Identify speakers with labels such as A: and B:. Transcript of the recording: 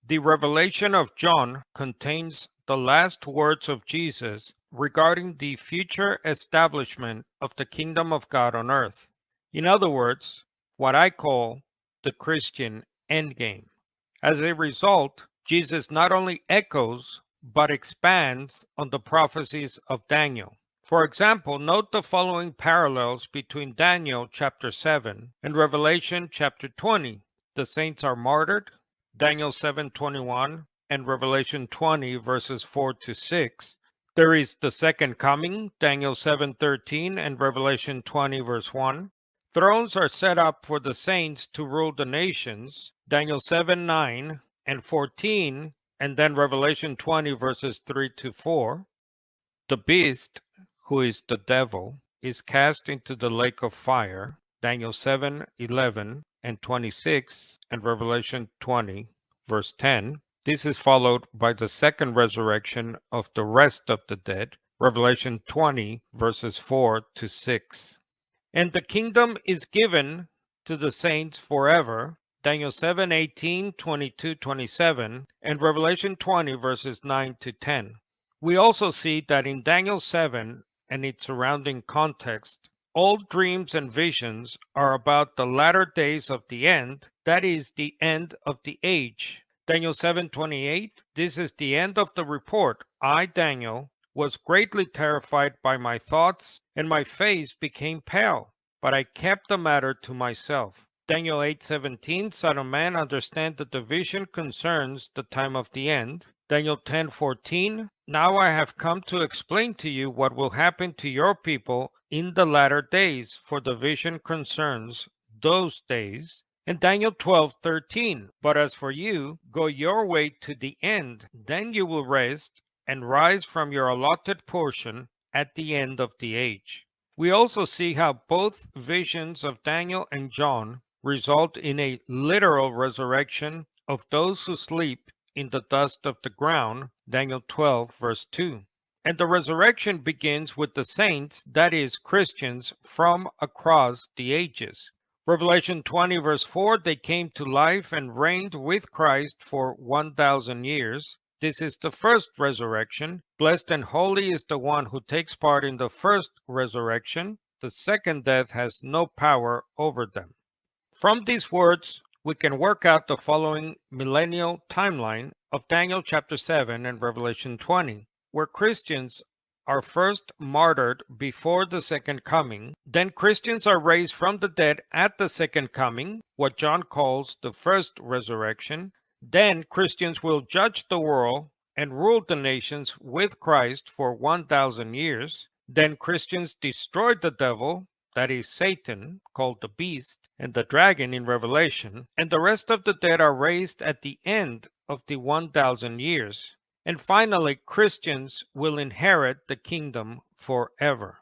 A: The revelation of John contains the last words of Jesus regarding the future establishment of the kingdom of God on earth. In other words, what I call the Christian endgame. As a result, Jesus not only echoes but expands on the prophecies of Daniel. For example, note the following parallels between Daniel chapter 7 and Revelation chapter 20. The saints are martyred, Daniel 7:21, and Revelation 20 verses 4 to 6. There is the second coming, Daniel 7:13 and Revelation 20 verse 1. Thrones are set up for the saints to rule the nations, Daniel 7:9 and 14, and then Revelation 20 verses 3 to 4. The beast, who is the devil, is cast into the lake of fire, Daniel 7:11 and 26, and Revelation 20 verse 10. This is followed by the second resurrection of the rest of the dead, Revelation 20 verses 4 to 6. And the kingdom is given to the saints forever, Daniel 7:18, 22, 27, and Revelation 20 verses 9 to 10. We also see that in Daniel 7 and its surrounding context, all dreams and visions are about the latter days of the end, that is, the end of the age. Daniel 7:28, this is the end of the report. I, Daniel, was greatly terrified by my thoughts, and my face became pale, but I kept the matter to myself. Daniel 8:17, Son of man, understand that the vision concerns the time of the end. Daniel 10:14, now I have come to explain to you what will happen to your people in the latter days, for the vision concerns those days. And Daniel 12:13, but as for you, go your way to the end, then you will rest and rise from your allotted portion at the end of the age. We also see how both visions of Daniel and John result in a literal resurrection of those who sleep in the dust of the ground, Daniel 12 verse 2. And the resurrection begins with the saints, that is, Christians, from across the ages. Revelation 20 verse 4, they came to life and reigned with Christ for 1,000 years. This is the first resurrection. Blessed and holy is the one who takes part in the first resurrection. The second death has no power over them. From these words, we can work out the following millennial timeline of Daniel chapter 7 and Revelation 20, where Christians are first martyred before the second coming. Then Christians are raised from the dead at the second coming, what John calls the first resurrection. Then Christians will judge the world and rule the nations with Christ for 1,000 years. Then Christians destroy the devil, that is Satan, called the beast, and the dragon in Revelation, and the rest of the dead are raised at the end of the 1,000 years. And finally, Christians will inherit the kingdom forever.